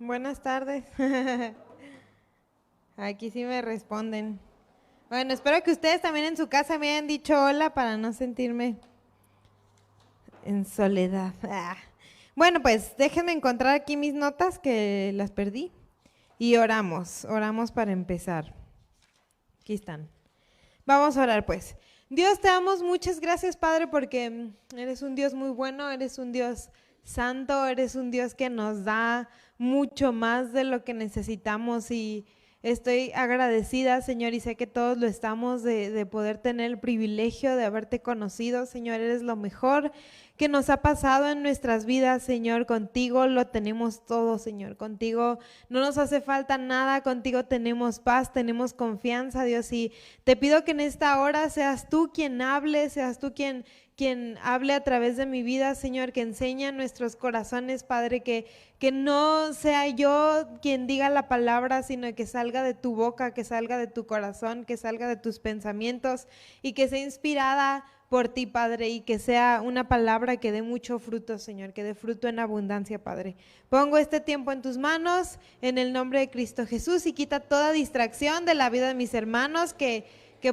Buenas tardes. Aquí sí me responden. Bueno, espero que ustedes también en su casa me hayan dicho hola para no sentirme en soledad. Bueno, pues déjenme encontrar aquí mis notas que las perdí y oramos para empezar. Aquí están. Vamos a orar pues. Dios, te damos muchas gracias, Padre, porque eres un Dios muy bueno, eres un Dios santo, eres un Dios que nos da mucho más de lo que necesitamos y estoy agradecida, Señor, y sé que todos lo estamos de poder tener el privilegio de haberte conocido, Señor, eres lo mejor que nos ha pasado en nuestras vidas, Señor. Contigo lo tenemos todo, Señor. Contigo no nos hace falta nada, contigo tenemos paz, tenemos confianza, Dios. Y te pido que en esta hora seas tú quien hable, seas tú quien hable a través de mi vida, Señor, que enseñe a nuestros corazones, Padre, que no sea yo quien diga la palabra, sino que salga de tu boca, que salga de tu corazón, que salga de tus pensamientos y que sea inspirada por ti, Padre, y que sea una palabra que dé mucho fruto, Señor, que dé fruto en abundancia, Padre. Pongo este tiempo en tus manos, en el nombre de Cristo Jesús, y quita toda distracción de la vida de mis hermanos, que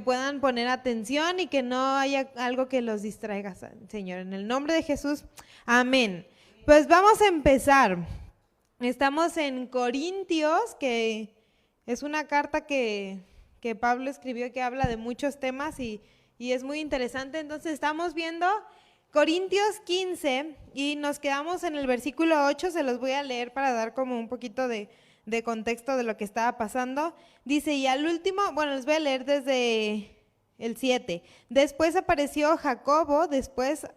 puedan poner atención y que no haya algo que los distraiga, Señor. En el nombre de Jesús, amén. Pues vamos a empezar. Estamos en Corintios, que es una carta que Pablo escribió que habla de muchos temas y es muy interesante. Entonces estamos viendo Corintios 15 y nos quedamos en el versículo 8, se los voy a leer para dar como un poquito de contexto de lo que estaba pasando. Dice, y al último, bueno, les voy a leer desde el 7. Después apareció Jacobo, después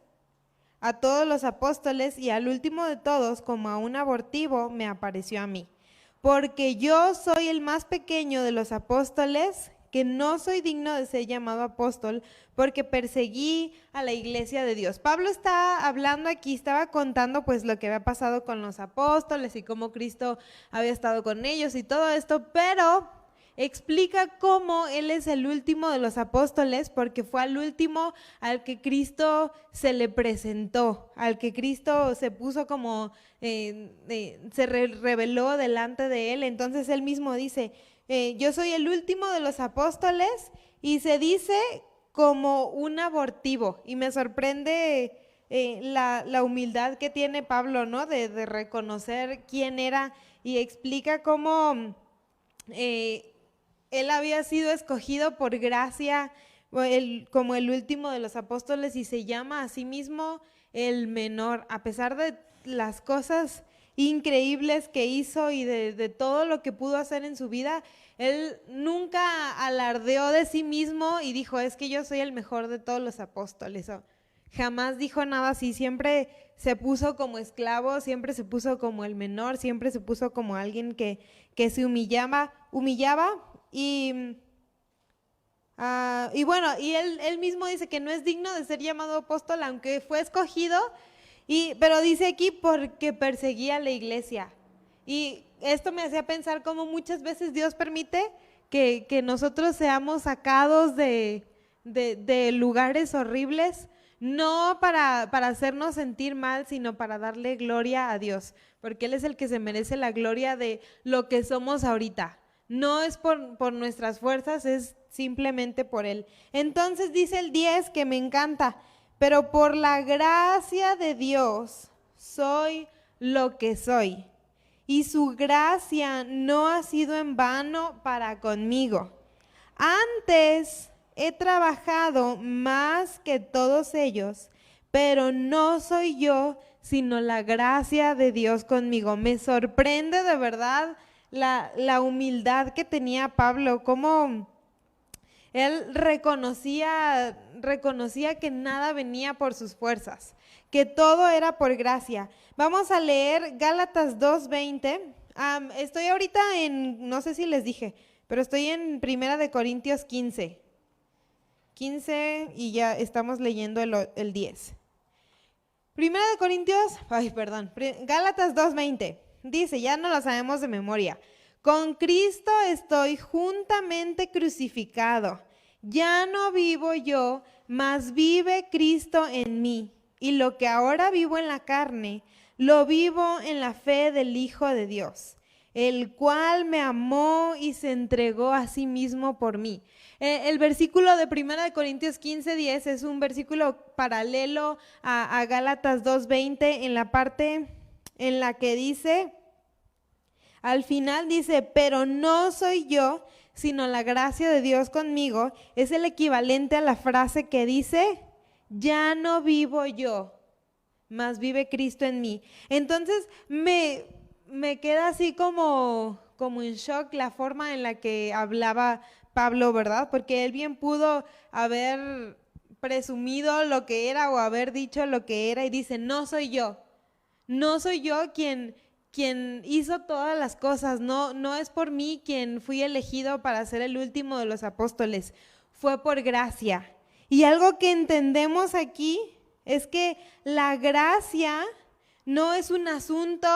a todos los apóstoles y al último de todos, como a un abortivo, me apareció a mí. Porque yo soy el más pequeño de los apóstoles, que no soy digno de ser llamado apóstol, porque perseguí a la iglesia de Dios. Pablo está hablando aquí, estaba contando pues lo que había pasado con los apóstoles y cómo Cristo había estado con ellos y todo esto, pero explica cómo él es el último de los apóstoles, porque fue al último al que Cristo se le presentó, al que Cristo se puso como, se reveló delante de él. Entonces él mismo dice, yo soy el último de los apóstoles, y se dice como un abortivo, y me sorprende la humildad que tiene Pablo, ¿no? De reconocer quién era, y explica cómo él había sido escogido por gracia como el último de los apóstoles, y se llama a sí mismo el menor, a pesar de las cosas increíbles que hizo y de todo lo que pudo hacer en su vida. Él nunca alardeó de sí mismo y dijo, es que yo soy el mejor de todos los apóstoles. Jamás dijo nada así, siempre se puso como esclavo, siempre se puso como el menor, siempre se puso como alguien que se humillaba y bueno, y él mismo dice que no es digno de ser llamado apóstol, aunque fue escogido, pero dice aquí porque perseguía a la iglesia. Y esto me hacía pensar cómo muchas veces Dios permite que nosotros seamos sacados de lugares horribles, no para hacernos sentir mal, sino para darle gloria a Dios, porque Él es el que se merece la gloria de lo que somos ahorita. No es por nuestras fuerzas, es simplemente por Él. Entonces dice el 10, que me encanta, pero por la gracia de Dios soy lo que soy, y su gracia no ha sido en vano para conmigo. Antes he trabajado más que todos ellos, pero no soy yo, sino la gracia de Dios conmigo. Me sorprende de verdad la humildad que tenía Pablo, cómo él reconocía que nada venía por sus fuerzas, que todo era por gracia. Vamos a leer Gálatas 2:20. Estoy ahorita no sé si les dije, pero estoy en Primera de Corintios 15 y ya estamos leyendo el 10. Primera de Corintios, Gálatas 2:20. Dice, ya no lo sabemos de memoria. Con Cristo estoy juntamente crucificado. Ya no vivo yo, mas vive Cristo en mí. Y lo que ahora vivo en la carne, lo vivo en la fe del Hijo de Dios, el cual me amó y se entregó a sí mismo por mí. El versículo de 1 Corintios 15:10 es un versículo paralelo a Gálatas 2:20 en la parte en la que dice, al final dice, pero no soy yo, sino la gracia de Dios conmigo. Es el equivalente a la frase que dice, ya no vivo yo, mas vive Cristo en mí. Entonces me queda así como en shock la forma en la que hablaba Pablo, ¿verdad? Porque él bien pudo haber presumido lo que era o haber dicho lo que era y dice, no soy yo quien hizo todas las cosas, no es por mí quien fui elegido para ser el último de los apóstoles, fue por gracia. Y algo que entendemos aquí es que la gracia no es un asunto,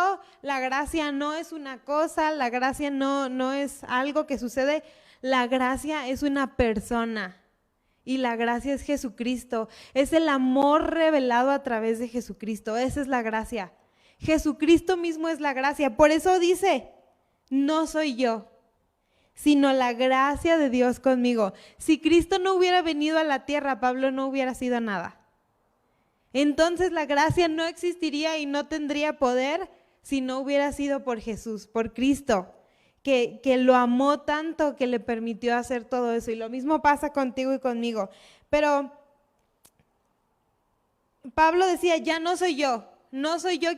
la gracia no es una cosa, la gracia no es algo que sucede, la gracia es una persona. Y la gracia es Jesucristo, es el amor revelado a través de Jesucristo, esa es la gracia. Jesucristo mismo es la gracia, por eso dice, no soy yo, sino la gracia de Dios conmigo. Si Cristo no hubiera venido a la tierra, Pablo no hubiera sido nada. Entonces la gracia no existiría y no tendría poder si no hubiera sido por Jesús, por Cristo, que lo amó tanto que le permitió hacer todo eso. Y lo mismo pasa contigo y conmigo. Pero Pablo decía, ya no soy yo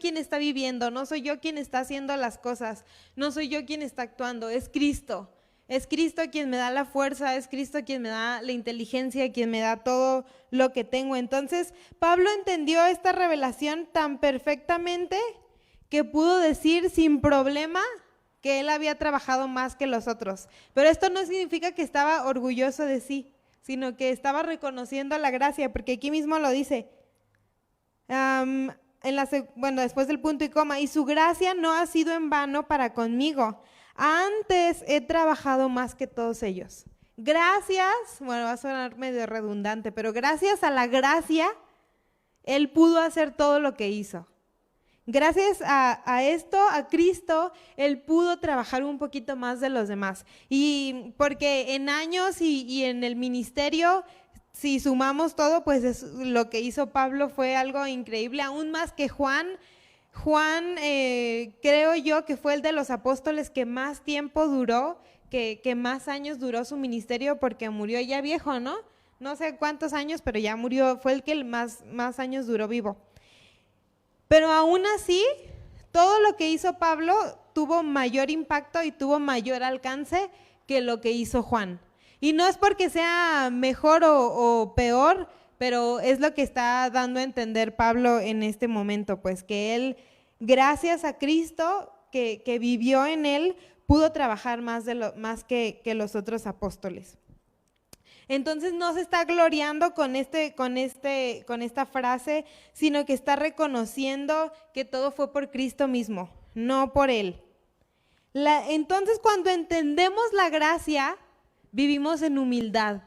quien está viviendo, no soy yo quien está haciendo las cosas, no soy yo quien está actuando, es Cristo. Es Cristo quien me da la fuerza, es Cristo quien me da la inteligencia, quien me da todo lo que tengo. Entonces, Pablo entendió esta revelación tan perfectamente que pudo decir sin problema que él había trabajado más que los otros. Pero esto no significa que estaba orgulloso de sí, sino que estaba reconociendo la gracia, porque aquí mismo lo dice, después del punto y coma, y su gracia no ha sido en vano para conmigo. Antes he trabajado más que todos ellos. Gracias, bueno, va a sonar medio redundante, pero gracias a la gracia, él pudo hacer todo lo que hizo. Gracias a esto, a Cristo, él pudo trabajar un poquito más de los demás. Y porque en años y en el ministerio, si sumamos todo, pues lo que hizo Pablo fue algo increíble, aún más que Juan. Juan, creo yo que fue el de los apóstoles que más tiempo duró, que más años duró su ministerio porque murió ya viejo, ¿no? No sé cuántos años, pero ya murió, fue el que más años duró vivo. Pero aún así, todo lo que hizo Pablo tuvo mayor impacto y tuvo mayor alcance que lo que hizo Juan. Y no es porque sea mejor o peor, pero es lo que está dando a entender Pablo en este momento, pues que él, gracias a Cristo que vivió en él, pudo trabajar más que los otros apóstoles. Entonces no se está gloriando con esta frase, sino que está reconociendo que todo fue por Cristo mismo, no por él. Entonces cuando entendemos la gracia, vivimos en humildad.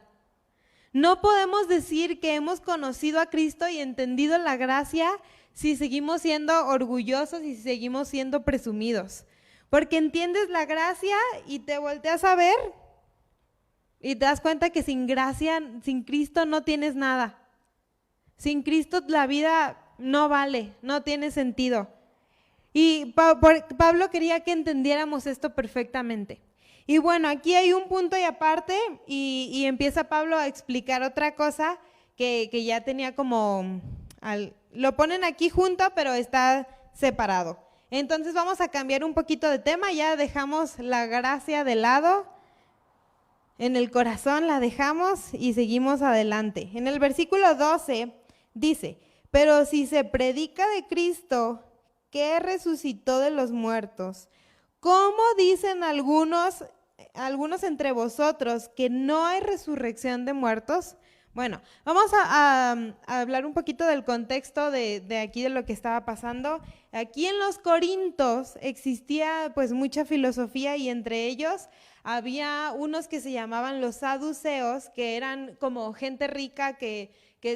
No podemos decir que hemos conocido a Cristo y entendido la gracia si seguimos siendo orgullosos y si seguimos siendo presumidos. Porque entiendes la gracia y te volteas a ver y te das cuenta que sin gracia, sin Cristo no tienes nada. Sin Cristo la vida no vale, no tiene sentido. Y Pablo quería que entendiéramos esto perfectamente. Y bueno, aquí hay un punto y aparte y empieza Pablo a explicar otra cosa que ya tenía como, lo ponen aquí junto, pero está separado. Entonces vamos a cambiar un poquito de tema, ya dejamos la gracia de lado, en el corazón la dejamos y seguimos adelante. En el versículo 12 dice, pero si se predica de Cristo que resucitó de los muertos, ¿cómo dicen algunos entre vosotros que no hay resurrección de muertos? Bueno, vamos a hablar un poquito del contexto de aquí, de lo que estaba pasando. Aquí en los Corintios existía pues mucha filosofía y entre ellos había unos que se llamaban los saduceos, que eran como gente rica que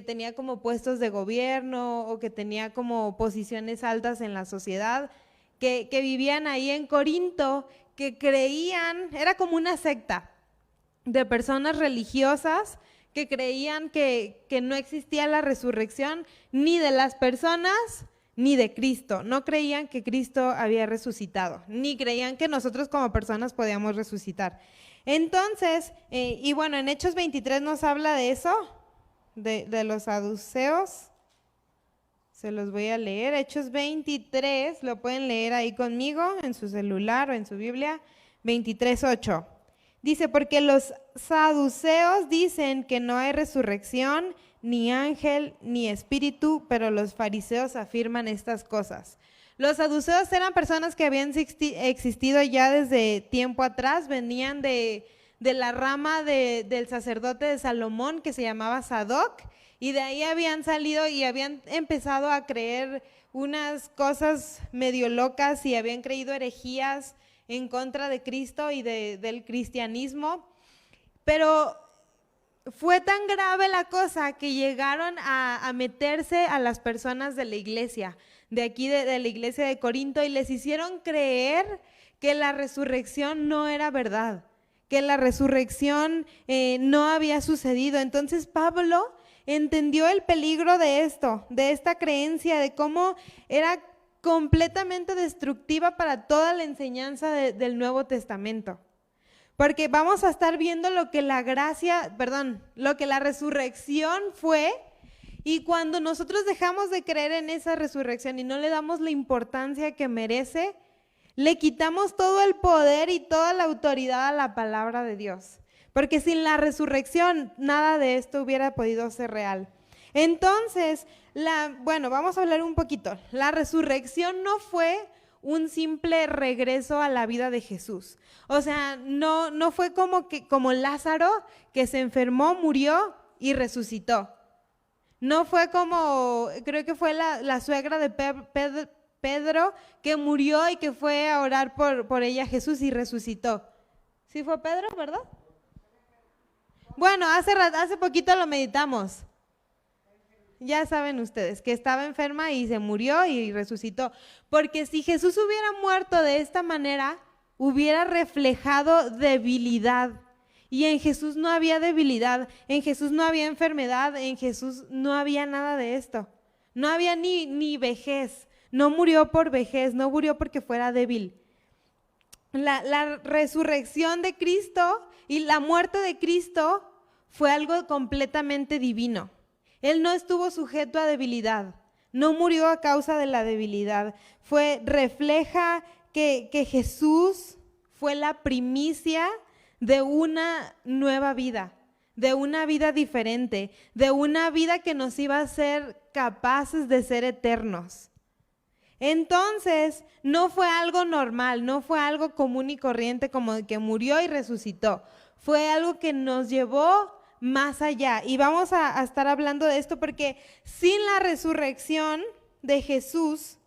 tenía como puestos de gobierno o que tenía como posiciones altas en la sociedad, que vivían ahí en Corinto, que creían, era como una secta de personas religiosas que creían que no existía la resurrección ni de las personas ni de Cristo. No creían que Cristo había resucitado, ni creían que nosotros como personas podíamos resucitar. Entonces, y bueno, en Hechos 23 nos habla de eso, de los saduceos. Se los voy a leer. Hechos 23, lo pueden leer ahí conmigo en su celular o en su Biblia. 23:8. Dice, porque los saduceos dicen que no hay resurrección, ni ángel, ni espíritu, pero los fariseos afirman estas cosas. Los saduceos eran personas que habían existido ya desde tiempo atrás, venían de la rama del sacerdote de Salomón que se llamaba Sadoc, y de ahí habían salido y habían empezado a creer unas cosas medio locas y habían creído herejías en contra de Cristo y del cristianismo. Pero fue tan grave la cosa que llegaron a meterse a las personas de la iglesia, de aquí de la iglesia de Corinto, y les hicieron creer que la resurrección no era verdad, que la resurrección no había sucedido. Entonces Pablo entendió el peligro de esto, de esta creencia, de cómo era completamente destructiva para toda la enseñanza del Nuevo Testamento. Porque vamos a estar viendo lo que la resurrección fue, y cuando nosotros dejamos de creer en esa resurrección y no le damos la importancia que merece, le quitamos todo el poder y toda la autoridad a la palabra de Dios. Porque sin la resurrección nada de esto hubiera podido ser real. Entonces, vamos a hablar un poquito. La resurrección no fue un simple regreso a la vida de Jesús. O sea, no fue como Lázaro, que se enfermó, murió y resucitó. No fue como, creo que fue la suegra de Pedro, que murió y que fue a orar por ella a Jesús y resucitó. ¿Sí fue Pedro, verdad? Bueno, hace poquito lo meditamos. Ya saben ustedes que estaba enferma y se murió y resucitó. Porque si Jesús hubiera muerto de esta manera, hubiera reflejado debilidad. Y en Jesús no había debilidad, en Jesús no había enfermedad, en Jesús no había nada de esto. No había ni vejez, no murió por vejez, no murió porque fuera débil. La resurrección de Cristo y la muerte de Cristo fue algo completamente divino. Él no estuvo sujeto a debilidad, no murió a causa de la debilidad. Refleja que Jesús fue la primicia de una nueva vida, de una vida diferente, de una vida que nos iba a hacer capaces de ser eternos. Entonces, no fue algo normal, no fue algo común y corriente como que murió y resucitó. Fue algo que nos llevó más allá. Y vamos a estar hablando de esto porque sin la resurrección de Jesús,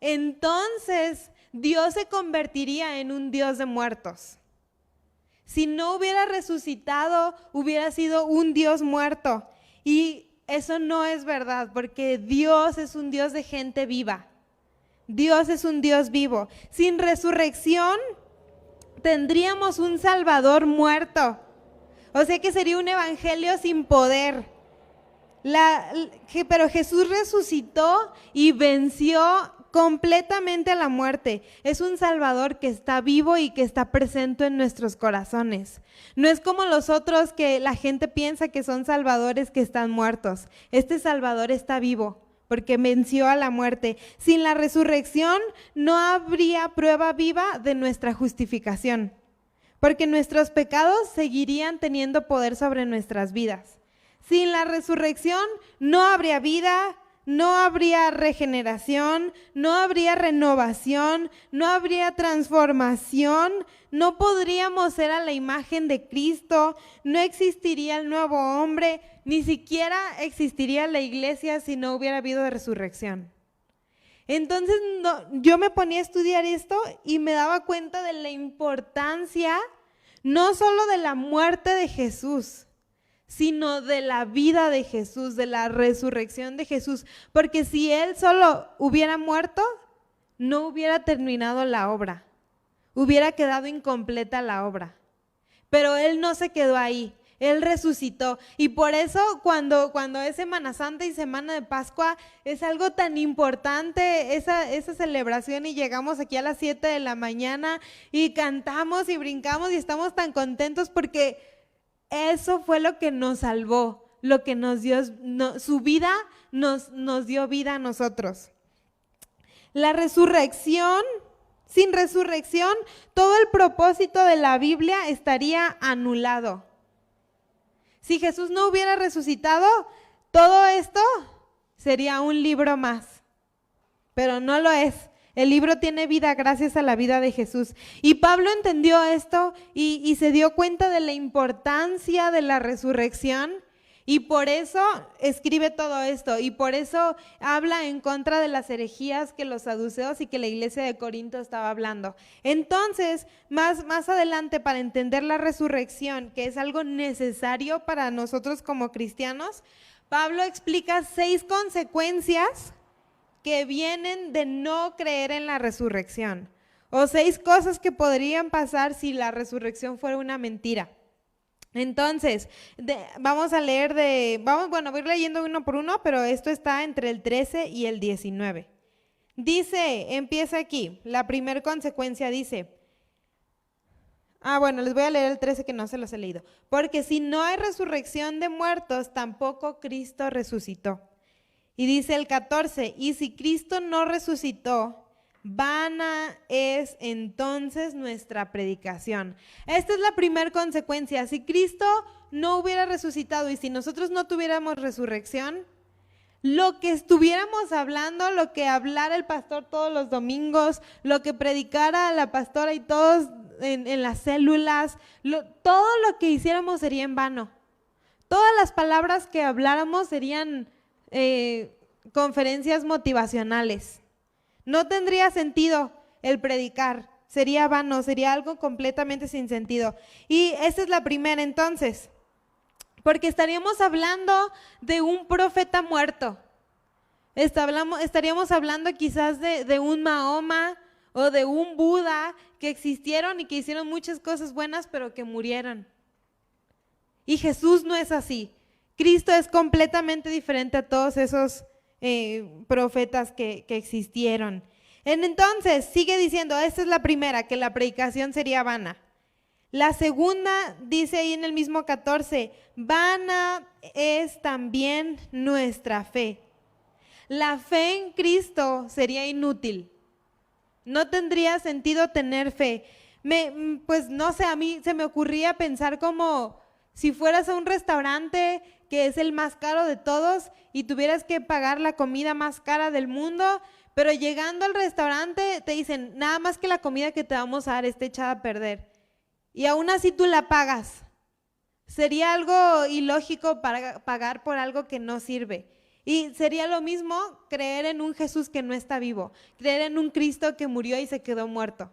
entonces Dios se convertiría en un Dios de muertos. Si no hubiera resucitado, hubiera sido un Dios muerto. Y eso no es verdad, porque Dios es un Dios de gente viva. Dios es un Dios vivo. Sin resurrección, tendríamos un Salvador muerto. O sea que sería un evangelio sin poder. Pero Jesús resucitó y venció completamente a la muerte. Es un Salvador que está vivo y que está presente en nuestros corazones. No es como los otros que la gente piensa que son salvadores que están muertos. Este Salvador está vivo porque venció a la muerte. Sin la resurrección no habría prueba viva de nuestra justificación, porque nuestros pecados seguirían teniendo poder sobre nuestras vidas. Sin la resurrección no habría vida, no habría regeneración, no habría renovación, no habría transformación, no podríamos ser a la imagen de Cristo, no existiría el nuevo hombre, ni siquiera existiría la iglesia si no hubiera habido resurrección. Entonces yo me ponía a estudiar esto y me daba cuenta de la importancia no solo de la muerte de Jesús, sino de la vida de Jesús, de la resurrección de Jesús. Porque si Él solo hubiera muerto, no hubiera terminado la obra, hubiera quedado incompleta la obra. Pero Él no se quedó ahí, Él resucitó. Y por eso cuando es Semana Santa y Semana de Pascua, es algo tan importante esa celebración, y llegamos aquí a las 7 de la mañana y cantamos y brincamos y estamos tan contentos porque eso fue lo que nos salvó, lo que nos dio, su vida nos dio vida a nosotros. La resurrección, sin resurrección, todo el propósito de la Biblia estaría anulado. Si Jesús no hubiera resucitado, todo esto sería un libro más, pero no lo es. El libro tiene vida gracias a la vida de Jesús. Y Pablo entendió esto y se dio cuenta de la importancia de la resurrección, y por eso escribe todo esto, y por eso habla en contra de las herejías que los saduceos y que la iglesia de Corinto estaba hablando. Entonces, más adelante, para entender la resurrección, que es algo necesario para nosotros como cristianos, Pablo explica 6 consecuencias que vienen de no creer en la resurrección, o 6 cosas que podrían pasar si la resurrección fuera una mentira. Entonces, vamos a leer voy a ir leyendo uno por uno, pero esto está entre el 13 y el 19. Dice, empieza aquí, la primera consecuencia dice, les voy a leer el 13 que no se los he leído. Porque si no hay resurrección de muertos, tampoco Cristo resucitó. Y dice el 14, y si Cristo no resucitó, vana es entonces nuestra predicación. Esta es la primera consecuencia. Si Cristo no hubiera resucitado y si nosotros no tuviéramos resurrección, lo que estuviéramos hablando, lo que hablara el pastor todos los domingos, lo que predicara la pastora y todos en las células, todo lo que hiciéramos sería en vano. Todas las palabras que habláramos serían conferencias motivacionales. No tendría sentido el predicar, sería vano, sería algo completamente sin sentido. Y esa es la primera entonces, porque estaríamos hablando de un profeta muerto. Estaríamos hablando quizás de un Mahoma o de un Buda que existieron y que hicieron muchas cosas buenas, pero que murieron. Y Jesús no es así. Cristo es completamente diferente a todos esos profetas que existieron. Entonces, sigue diciendo, esta es la primera, que la predicación sería vana. La segunda, dice ahí en el mismo 14, vana es también nuestra fe. La fe en Cristo sería inútil. No tendría sentido tener fe. Pues no sé, a mí se me ocurría pensar como si fueras a un restaurante que es el más caro de todos y tuvieras que pagar la comida más cara del mundo, pero llegando al restaurante te dicen, nada más que la comida que te vamos a dar está echada a perder. Y aún así tú la pagas. Sería algo ilógico pagar por algo que no sirve. Y sería lo mismo creer en un Jesús que no está vivo, creer en un Cristo que murió y se quedó muerto.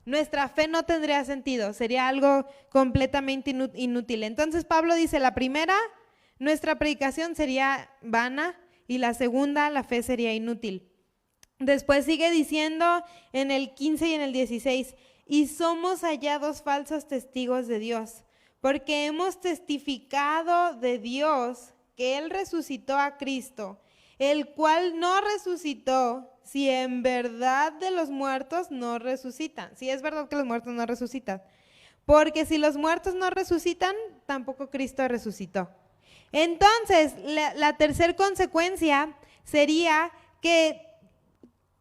Nuestra fe no tendría sentido, sería algo completamente inútil. Entonces Pablo dice, la primera, nuestra predicación sería vana, y la segunda, la fe sería inútil. Después sigue diciendo en el 15 y en el 16, y somos hallados falsos testigos de Dios, porque hemos testificado de Dios que Él resucitó a Cristo, el cual no resucitó, si en verdad de los muertos no resucitan. Si es verdad que los muertos no resucitan. Porque si los muertos no resucitan, tampoco Cristo resucitó. Entonces, la tercera consecuencia sería que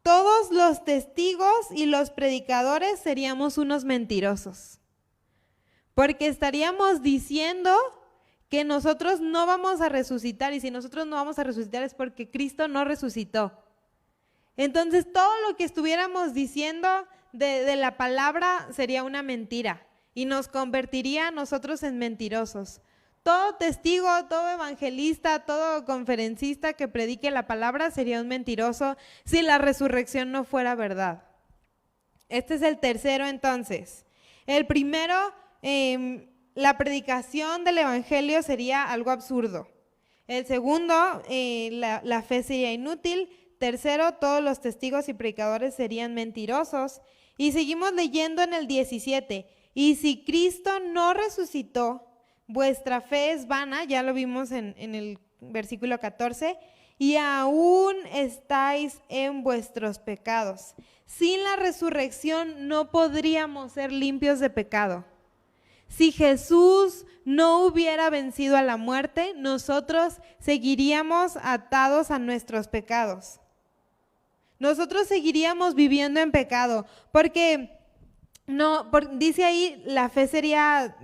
todos los testigos y los predicadores seríamos unos mentirosos. Porque estaríamos diciendo que nosotros no vamos a resucitar, y si nosotros no vamos a resucitar es porque Cristo no resucitó. Entonces todo lo que estuviéramos diciendo de la palabra sería una mentira y nos convertiría a nosotros en mentirosos. Todo testigo, todo evangelista, todo conferencista que predique la palabra sería un mentiroso si la resurrección no fuera verdad. Este es el tercero entonces. El primero, la predicación del evangelio sería algo absurdo. El segundo, la fe sería inútil. tercero, todos los testigos y predicadores serían mentirosos. Y seguimos leyendo en el 17. Y si Cristo no resucitó, vuestra fe es vana, ya lo vimos en el versículo 14, y aún estáis en vuestros pecados. Sin la resurrección no podríamos ser limpios de pecado. Si Jesús no hubiera vencido a la muerte, nosotros seguiríamos atados a nuestros pecados. Nosotros seguiríamos viviendo en pecado, porque dice ahí, la fe sería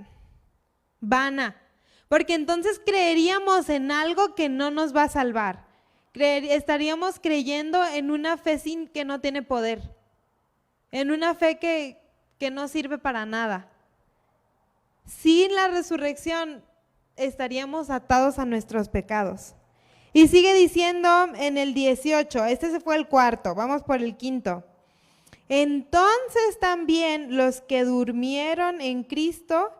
vana, porque entonces creeríamos en algo que no nos va a salvar. Estaríamos creyendo en una fe que no tiene poder, en una fe que no sirve para nada. Sin la resurrección estaríamos atados a nuestros pecados. Y sigue diciendo en el 18, este se fue el cuarto, vamos por el quinto. Entonces también los que durmieron en Cristo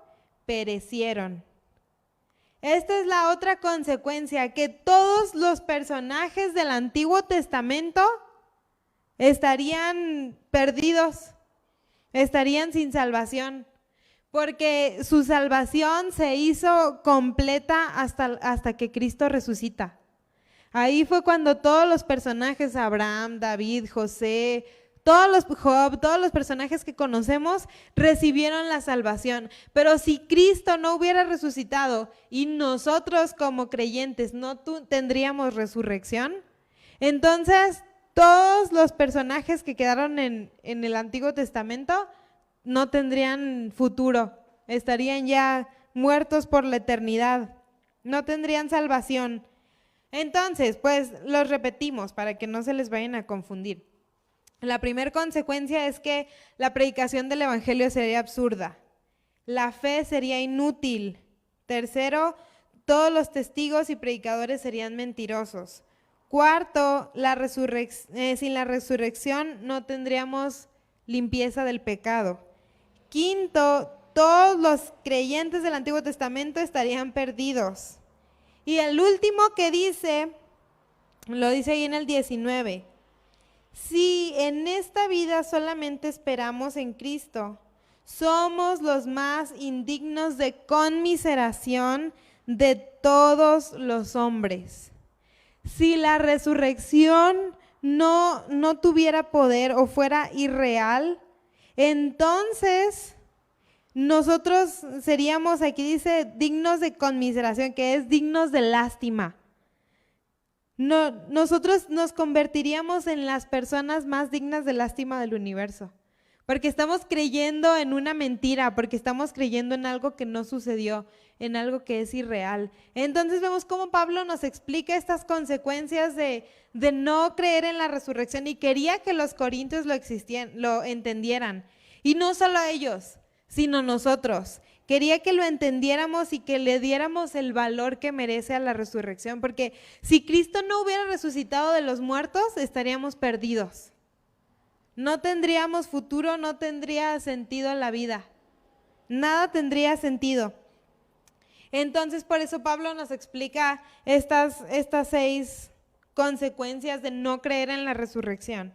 perecieron. Esta es la otra consecuencia, que todos los personajes del Antiguo Testamento estarían perdidos, estarían sin salvación, porque su salvación se hizo completa hasta que Cristo resucita. Ahí fue cuando todos los personajes, Abraham, David, José, Job, todos los personajes que conocemos recibieron la salvación. Pero si Cristo no hubiera resucitado y nosotros como creyentes no tendríamos resurrección, entonces todos los personajes que quedaron en el Antiguo Testamento no tendrían futuro, estarían ya muertos por la eternidad, no tendrían salvación. Entonces, pues los repetimos para que no se les vayan a confundir. La primera consecuencia es que la predicación del evangelio sería absurda. La fe sería inútil. Tercero, todos los testigos y predicadores serían mentirosos. Cuarto, sin la resurrección no tendríamos limpieza del pecado. Quinto, todos los creyentes del Antiguo Testamento estarían perdidos. Y el último que dice, lo dice ahí en el 19. Si en esta vida solamente esperamos en Cristo, somos los más indignos de conmiseración de todos los hombres. Si la resurrección no tuviera poder o fuera irreal, entonces nosotros seríamos, aquí dice, dignos de conmiseración, que es dignos de lástima. Nosotros nos convertiríamos en las personas más dignas de lástima del universo, porque estamos creyendo en una mentira, porque estamos creyendo en algo que no sucedió, en algo que es irreal. Entonces vemos cómo Pablo nos explica estas consecuencias de no creer en la resurrección, y quería que los corintios lo entendieran, y no solo ellos, sino nosotros. Quería que lo entendiéramos y que le diéramos el valor que merece a la resurrección, porque si Cristo no hubiera resucitado de los muertos, estaríamos perdidos. No tendríamos futuro, no tendría sentido la vida. Nada tendría sentido. Entonces, por eso Pablo nos explica estas 6 consecuencias de no creer en la resurrección.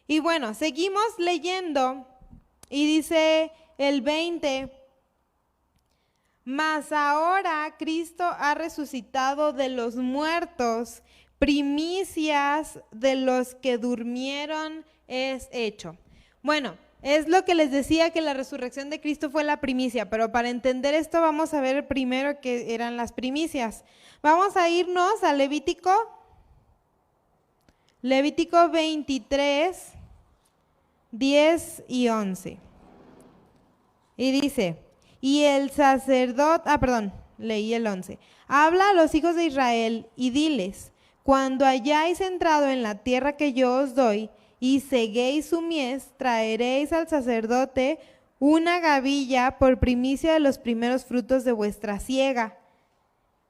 Y bueno, seguimos leyendo y dice el 20... Mas ahora Cristo ha resucitado de los muertos, primicias de los que durmieron es hecho. Bueno, es lo que les decía, que la resurrección de Cristo fue la primicia, pero para entender esto vamos a ver primero qué eran las primicias. Vamos a irnos a Levítico 23, 10 y 11. Y dice... Y el sacerdote, leí el 11. Habla a los hijos de Israel y diles, cuando hayáis entrado en la tierra que yo os doy y ceguéis su mies, traeréis al sacerdote una gavilla por primicia de los primeros frutos de vuestra siega.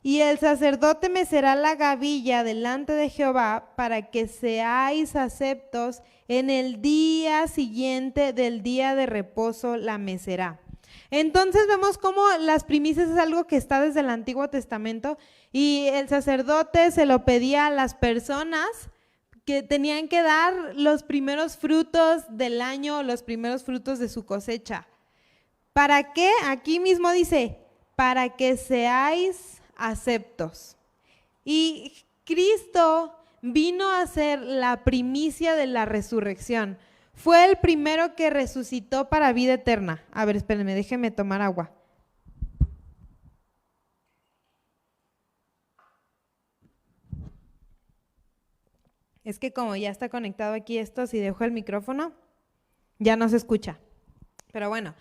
Y el sacerdote mecerá la gavilla delante de Jehová para que seáis aceptos en el día siguiente del día de reposo la mecerá. Entonces vemos cómo las primicias es algo que está desde el Antiguo Testamento, y el sacerdote se lo pedía a las personas que tenían que dar los primeros frutos del año, los primeros frutos de su cosecha. ¿Para qué? Aquí mismo dice, para que seáis aceptos. Y Cristo vino a ser la primicia de la resurrección. Fue el primero que resucitó para vida eterna. A ver, espérenme, déjenme tomar agua. Es que como ya está conectado aquí esto, si dejo el micrófono, ya no se escucha. Pero bueno,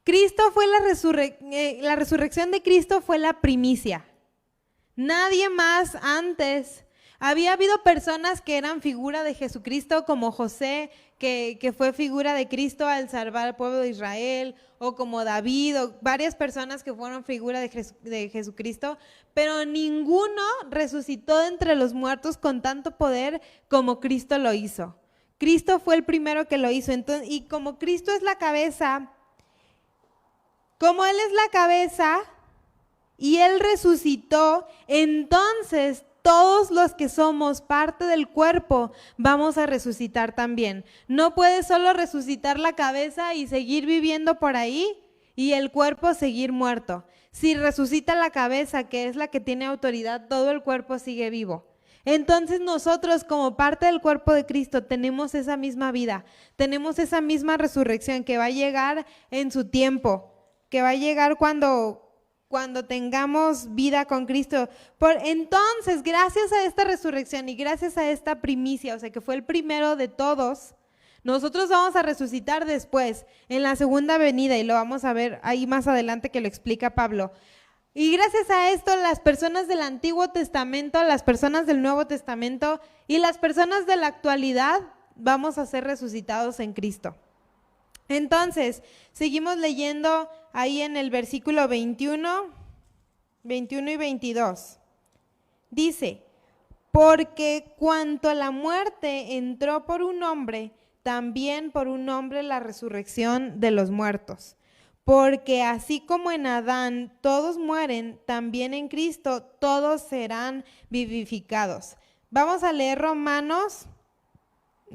Cristo fue la resurrección de Cristo fue la primicia. Nadie más antes. Había habido personas que eran figura de Jesucristo, como José, que fue figura de Cristo al salvar al pueblo de Israel, o como David, o varias personas que fueron figura de Jesucristo, pero ninguno resucitó de entre los muertos con tanto poder como Cristo lo hizo. Cristo fue el primero que lo hizo. Entonces, y como Cristo es la cabeza, como Él es la cabeza y Él resucitó, entonces todos los que somos parte del cuerpo vamos a resucitar también. No puede solo resucitar la cabeza y seguir viviendo por ahí y el cuerpo seguir muerto. Si resucita la cabeza, que es la que tiene autoridad, todo el cuerpo sigue vivo. Entonces nosotros como parte del cuerpo de Cristo tenemos esa misma vida, tenemos esa misma resurrección que va a llegar en su tiempo, que va a llegar cuando tengamos vida con Cristo. Entonces, gracias a esta resurrección y gracias a esta primicia, o sea que fue el primero de todos, nosotros vamos a resucitar después, en la segunda venida, y lo vamos a ver ahí más adelante que lo explica Pablo. Y gracias a esto, las personas del Antiguo Testamento, las personas del Nuevo Testamento y las personas de la actualidad vamos a ser resucitados en Cristo. Entonces, seguimos leyendo ahí en el versículo 21 y 22. Dice, porque cuanto la muerte entró por un hombre, también por un hombre la resurrección de los muertos. Porque así como en Adán todos mueren, también en Cristo todos serán vivificados. Vamos a leer Romanos,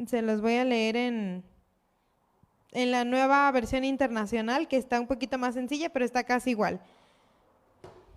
se los voy a leer en la nueva versión internacional, que está un poquito más sencilla, pero está casi igual.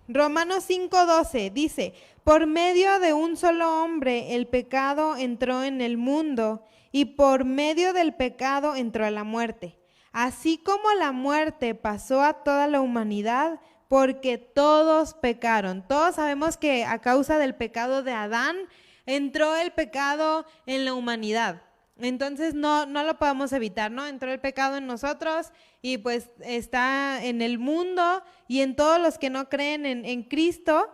Romanos 5:12 dice, por medio de un solo hombre el pecado entró en el mundo y por medio del pecado entró la muerte. Así como la muerte pasó a toda la humanidad, porque todos pecaron. Todos sabemos que a causa del pecado de Adán entró el pecado en la humanidad. Entonces no lo podemos evitar, ¿no? Entró el pecado en nosotros y pues está en el mundo y en todos los que no creen en Cristo.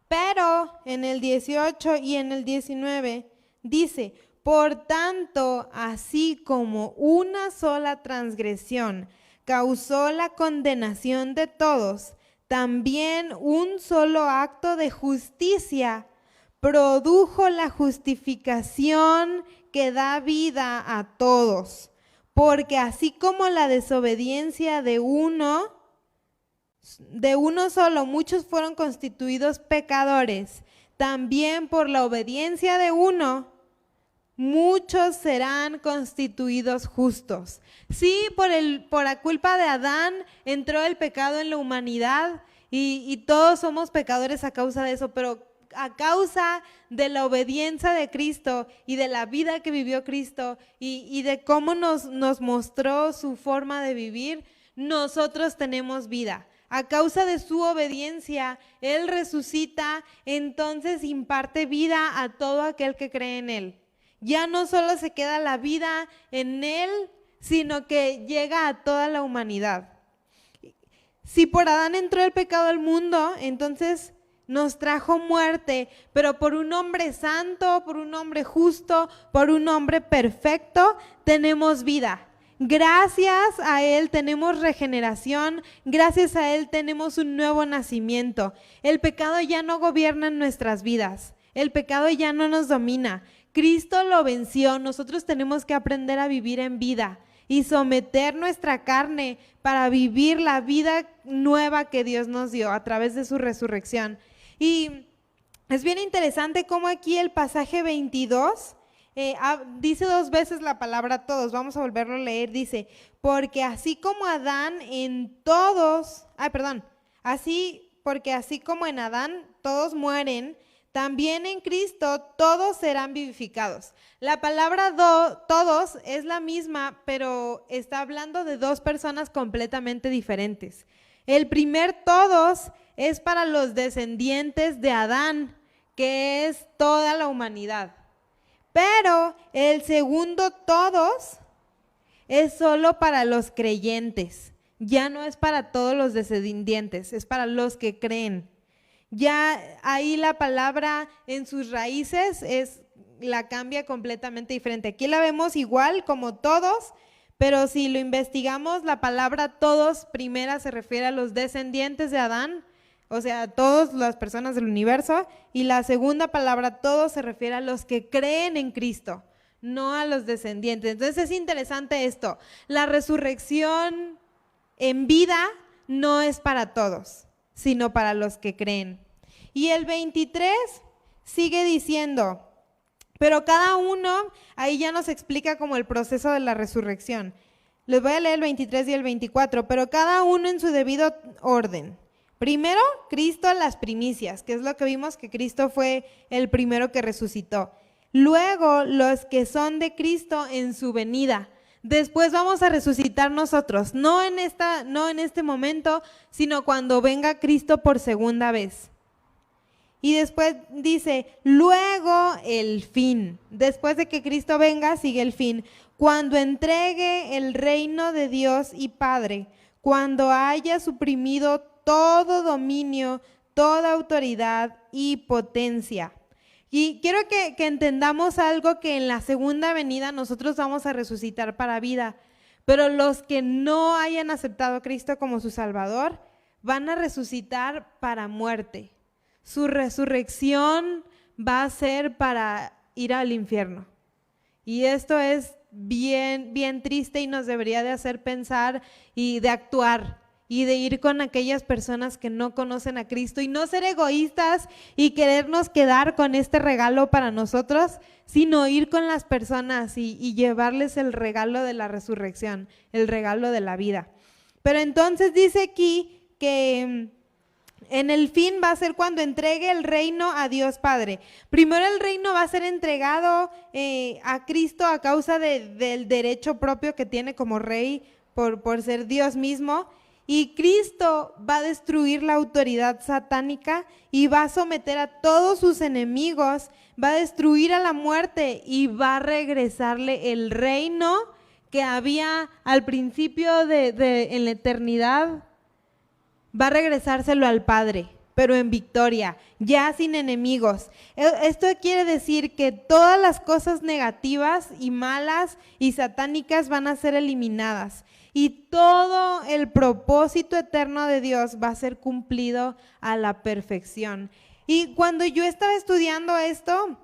Pero en el 18 y en el 19 dice, por tanto, así como una sola transgresión causó la condenación de todos, también un solo acto de justicia produjo la justificación que da vida a todos. Porque así como la desobediencia de uno solo, muchos fueron constituidos pecadores, también por la obediencia de uno, muchos serán constituidos justos. Sí, por la culpa de Adán entró el pecado en la humanidad y todos somos pecadores a causa de eso, pero a causa de la obediencia de Cristo y de la vida que vivió Cristo y de cómo nos mostró su forma de vivir, nosotros tenemos vida. A causa de su obediencia, Él resucita, entonces imparte vida a todo aquel que cree en Él. Ya no solo se queda la vida en Él, sino que llega a toda la humanidad. Si por Adán entró el pecado al mundo, entonces nos trajo muerte, pero por un hombre santo, por un hombre justo, por un hombre perfecto, tenemos vida. Gracias a Él tenemos regeneración, gracias a Él tenemos un nuevo nacimiento. El pecado ya no gobierna en nuestras vidas, el pecado ya no nos domina. Cristo lo venció, nosotros tenemos que aprender a vivir en vida y someter nuestra carne para vivir la vida nueva que Dios nos dio a través de su resurrección. Y Es bien interesante cómo aquí el pasaje 22 dice 2 veces la palabra todos. Vamos a volverlo a leer. Dice, porque así como Adán en todos, porque así como en Adán todos mueren, también en Cristo todos serán vivificados. La palabra todos es la misma, pero está hablando de 2 personas completamente diferentes. El primer todos es para los descendientes de Adán, que es toda la humanidad. Pero el segundo todos es solo para los creyentes. Ya no es para todos los descendientes, es para los que creen. Ya ahí la palabra en sus raíces la cambia completamente diferente. Aquí la vemos igual como todos, pero si lo investigamos, la palabra todos primera se refiere a los descendientes de Adán, o sea, todas las personas del universo, y la segunda palabra todos se refiere a los que creen en Cristo, no a los descendientes. Entonces es interesante esto, la resurrección en vida no es para todos, sino para los que creen. Y el 23 sigue diciendo, pero cada uno, ahí ya nos explica como el proceso de la resurrección. Les voy a leer el 23 y el 24, pero cada uno en su debido orden. Primero, Cristo las primicias, que es lo que vimos, que Cristo fue el primero que resucitó. Luego, los que son de Cristo en su venida. Después vamos a resucitar nosotros, no en este momento, sino cuando venga Cristo por segunda vez. Y después dice, luego el fin. Después de que Cristo venga, sigue el fin. Cuando entregue el reino de Dios y Padre, cuando haya suprimido todo dominio, toda autoridad y potencia. Y quiero que entendamos algo, que en la segunda venida nosotros vamos a resucitar para vida, pero los que no hayan aceptado a Cristo como su Salvador van a resucitar para muerte. Su resurrección va a ser para ir al infierno. Y esto es bien, bien triste y nos debería de hacer pensar y de actuar y de ir con aquellas personas que no conocen a Cristo y no ser egoístas y querernos quedar con este regalo para nosotros, sino ir con las personas y llevarles el regalo de la resurrección, el regalo de la vida. Pero entonces dice aquí que en el fin va a ser cuando entregue el reino a Dios Padre. Primero el reino va a ser entregado a Cristo a causa del derecho propio que tiene como rey por ser Dios mismo. Y Cristo va a destruir la autoridad satánica y va a someter a todos sus enemigos, va a destruir a la muerte y va a regresarle el reino que había al principio en la eternidad. Va a regresárselo al Padre, pero en victoria, ya sin enemigos. Esto quiere decir que todas las cosas negativas y malas y satánicas van a ser eliminadas y todo el propósito eterno de Dios va a ser cumplido a la perfección. Y cuando yo estaba estudiando esto,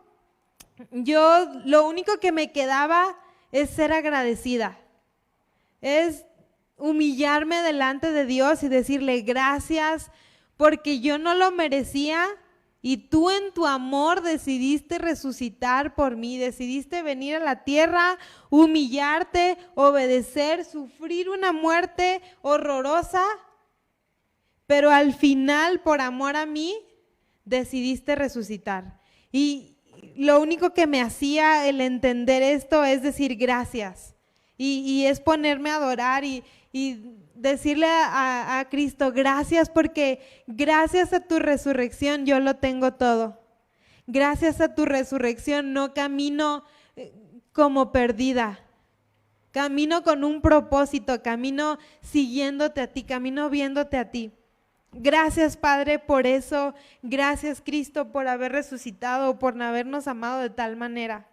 lo único que me quedaba es ser agradecida, es humillarme delante de Dios y decirle gracias porque yo no lo merecía y tú en tu amor decidiste resucitar por mí, decidiste venir a la tierra, humillarte, obedecer, sufrir una muerte horrorosa, pero al final por amor a mí decidiste resucitar. Y lo único que me hacía el entender esto es decir gracias y es ponerme a adorar y decirle a Cristo, gracias porque gracias a tu resurrección yo lo tengo todo. Gracias a tu resurrección no camino como perdida, camino con un propósito, camino siguiéndote a ti, camino viéndote a ti. Gracias Padre por eso, gracias Cristo por haber resucitado, por habernos amado de tal manera.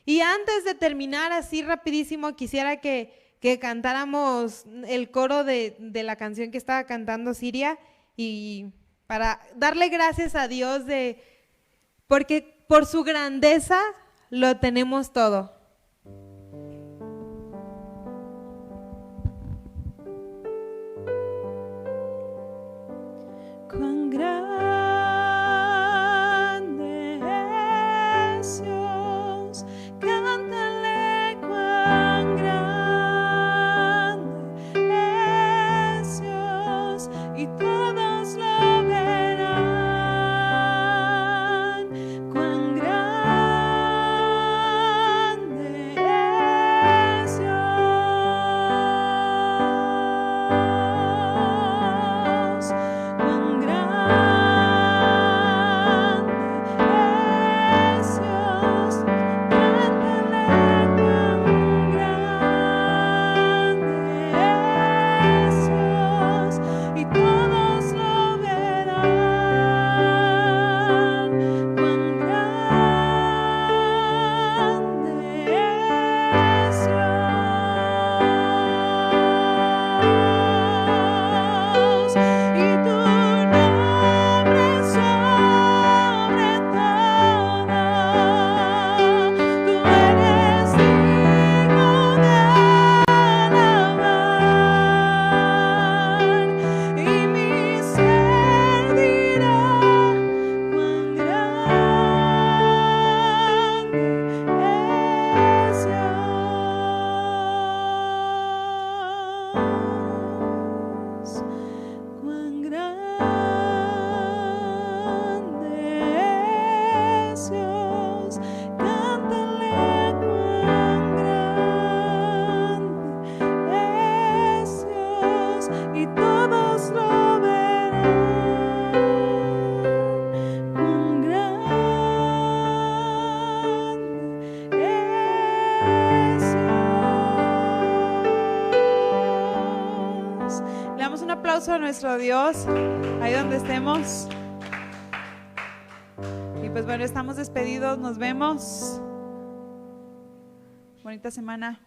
Y antes de terminar así rapidísimo quisiera que cantáramos el coro de la canción que estaba cantando Siria y para darle gracias a Dios porque por su grandeza lo tenemos todo. Cuán grande damos un aplauso a nuestro Dios, ahí donde estemos. Y pues bueno, estamos despedidos, nos vemos. Bonita semana.